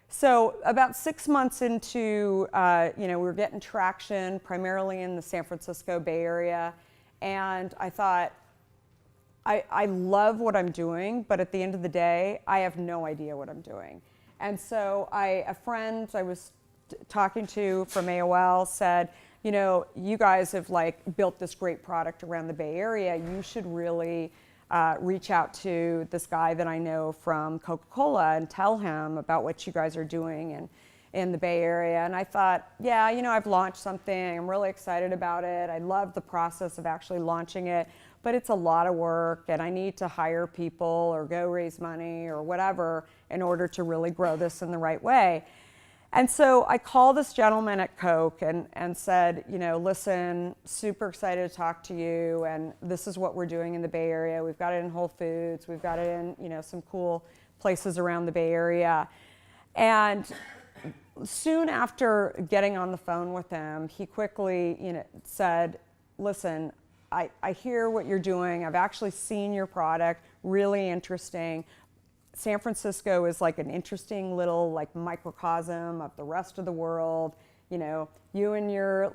So about 6 months into, we were getting traction primarily in the San Francisco Bay Area. And I thought, I love what I'm doing, but at the end of the day, I have no idea what I'm doing. And so a friend I was talking to from AOL said, you guys have built this great product around the Bay Area. You should really reach out to this guy that I know from Coca-Cola and tell him about what you guys are doing in the Bay Area. And I thought, yeah, I've launched something. I'm really excited about it. I love the process of actually launching it, but it's a lot of work and I need to hire people or go raise money or whatever in order to really grow this in the right way. And so I called this gentleman at Coke and said, listen, super excited to talk to you, and this is what we're doing in the Bay Area. We've got it in Whole Foods. We've got it in, some cool places around the Bay Area. And soon after getting on the phone with him, he quickly, said, listen, I hear what you're doing. I've actually seen your product, really interesting. San Francisco is an interesting little microcosm of the rest of the world. You and your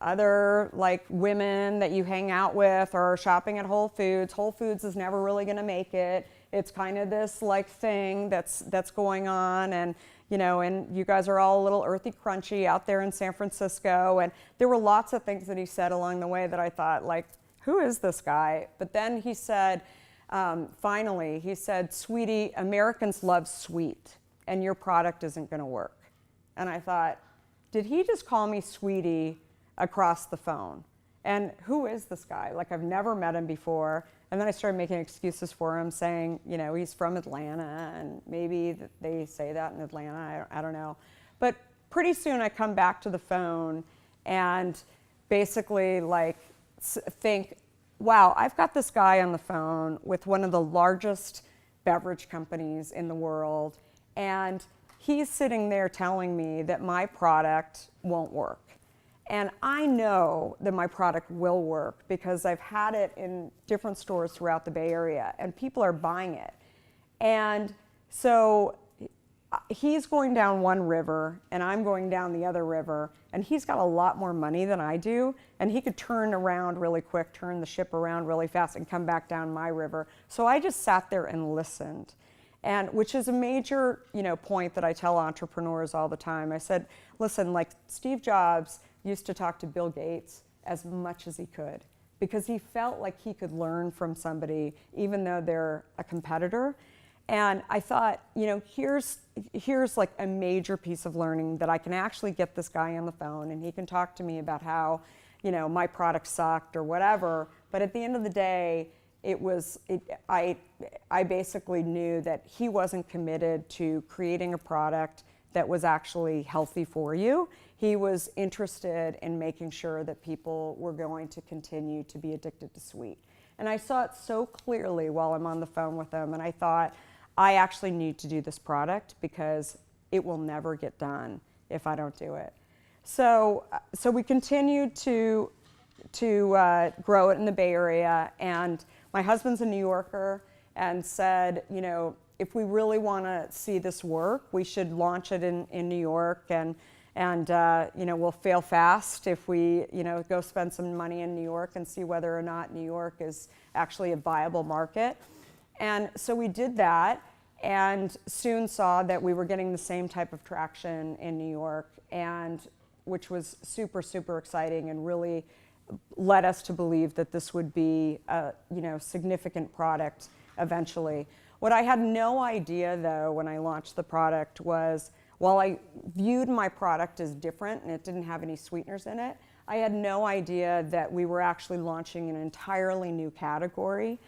other women that you hang out with are shopping at Whole Foods. Whole Foods is never really going to make it. It's kind of this thing that's going on, and and you guys are all a little earthy crunchy out there in San Francisco. And there were lots of things that he said along the way that I thought, who is this guy? But then he said, finally, he said, sweetie, Americans love sweet, and your product isn't going to work. And I thought, did he just call me sweetie across the phone? And who is this guy? I've never met him before. And then I started making excuses for him, saying, he's from Atlanta, and maybe they say that in Atlanta, I don't know. But pretty soon I come back to the phone and basically think, wow, I've got this guy on the phone with one of the largest beverage companies in the world, and he's sitting there telling me that my product won't work. And I know that my product will work because I've had it in different stores throughout the Bay Area, and people are buying it. And so he's going down one river and I'm going down the other river, and he's got a lot more money than I do, and he could turn around really quick, turn the ship around really fast and come back down my river. So I just sat there and listened, and which is a major point that I tell entrepreneurs all the time. I said, listen, Steve Jobs used to talk to Bill Gates as much as he could because he felt like he could learn from somebody even though they're a competitor. And I thought, here's a major piece of learning that I can actually get this guy on the phone and he can talk to me about how, my product sucked or whatever. But at the end of the day, I basically knew that he wasn't committed to creating a product that was actually healthy for you. He was interested in making sure that people were going to continue to be addicted to sweet. And I saw it so clearly while I'm on the phone with him, and I thought, I actually need to do this product because it will never get done if I don't do it. So we continued to grow it in the Bay Area, and my husband's a New Yorker and said, if we really want to see this work, we should launch it in New York, and we'll fail fast if we go spend some money in New York and see whether or not New York is actually a viable market. And so we did that and soon saw that we were getting the same type of traction in New York, and which was super, super exciting and really led us to believe that this would be a significant product eventually. What I had no idea though when I launched the product was, while I viewed my product as different and it didn't have any sweeteners in it, I had no idea that we were actually launching an entirely new category,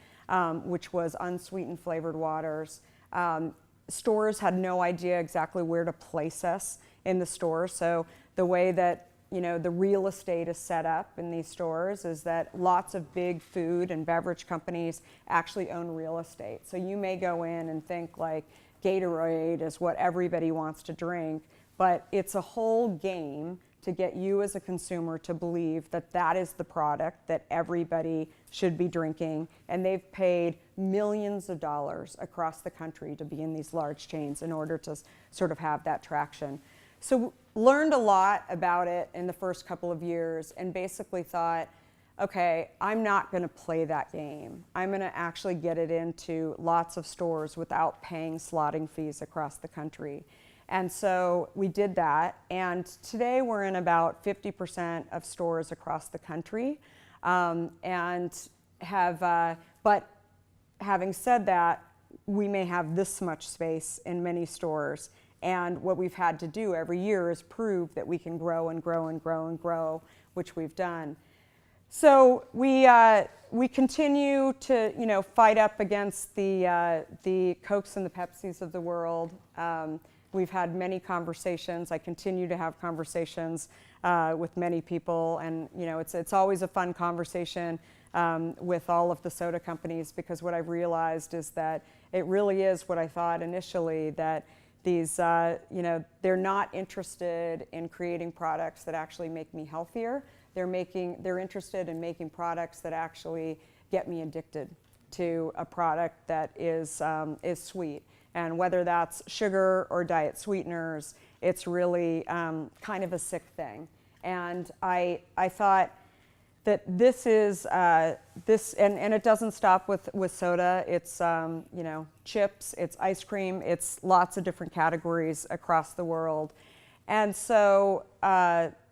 which was unsweetened flavored waters. Stores had no idea exactly where to place us in the store. So the way that the real estate is set up in these stores is that lots of big food and beverage companies actually own real estate. So you may go in and think Gatorade is what everybody wants to drink, but it's a whole game to get you as a consumer to believe that that is the product that everybody should be drinking. And they've paid millions of dollars across the country to be in these large chains in order to sort of have that traction. So learned a lot about it in the first couple of years and basically thought, okay, I'm not going to play that game. I'm going to actually get it into lots of stores without paying slotting fees across the country. And so we did that, and today we're in about 50% of stores across the country, and have, but having said that, we may have this much space in many stores, and what we've had to do every year is prove that we can grow and grow and grow and grow, which we've done. So we continue to fight up against the Cokes and the Pepsis of the world. We've had many conversations. I continue to have conversations with many people, and it's always a fun conversation with all of the soda companies, because what I've realized is that it really is what I thought initially, that these they're not interested in creating products that actually make me healthier. They're interested in making products that actually get me addicted to a product that is sweet. And whether that's sugar or diet sweeteners, it's really kind of a sick thing. And I thought that this is, and it doesn't stop with soda. It's chips, it's ice cream, it's lots of different categories across the world. And so,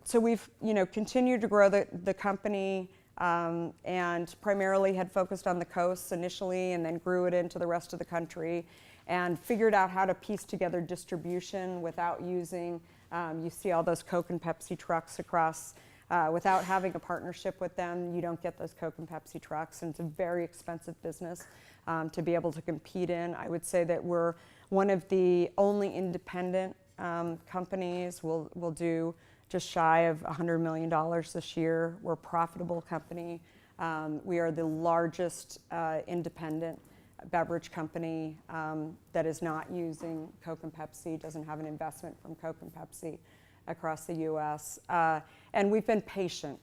so we've continued to grow the company, and primarily had focused on the coasts initially, and then grew it into the rest of the country, and figured out how to piece together distribution without using, you see all those Coke and Pepsi trucks across, without having a partnership with them, you don't get those Coke and Pepsi trucks, and it's a very expensive business to be able to compete in. I would say that we're one of the only independent companies. We'll do just shy of $100 million this year. We're a profitable company. We are the largest independent beverage company that is not using Coke and Pepsi, doesn't have an investment from Coke and Pepsi across the US. And we've been patient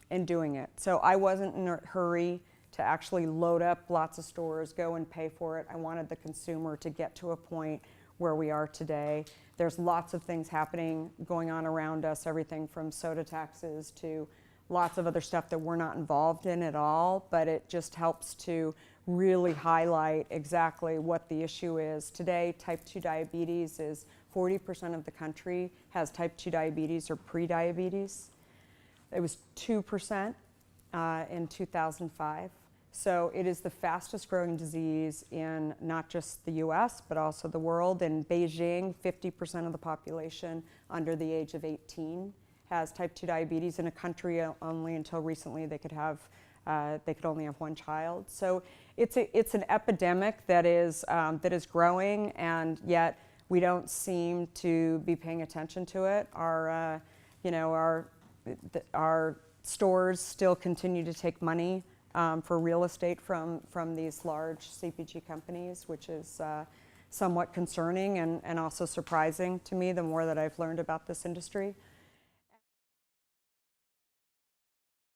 in doing it. So I wasn't in a hurry to actually load up lots of stores, go and pay for it. I wanted the consumer to get to a point where we are today. There's lots of things going on around us, everything from soda taxes to lots of other stuff that we're not involved in at all, but it just helps to really highlight exactly what the issue is. Today, type 2 diabetes is 40% of the country has type 2 diabetes or pre-diabetes. It was 2% in 2005. So it is the fastest growing disease in not just the US, but also the world. In Beijing, 50% of the population under the age of 18 has type 2 diabetes. In a country only until recently they could only have one child. So it's an epidemic that is growing, and yet we don't seem to be paying attention to it. Our stores still continue to take money for real estate from these large CPG companies, which is somewhat concerning and also surprising to me the more that I've learned about this industry.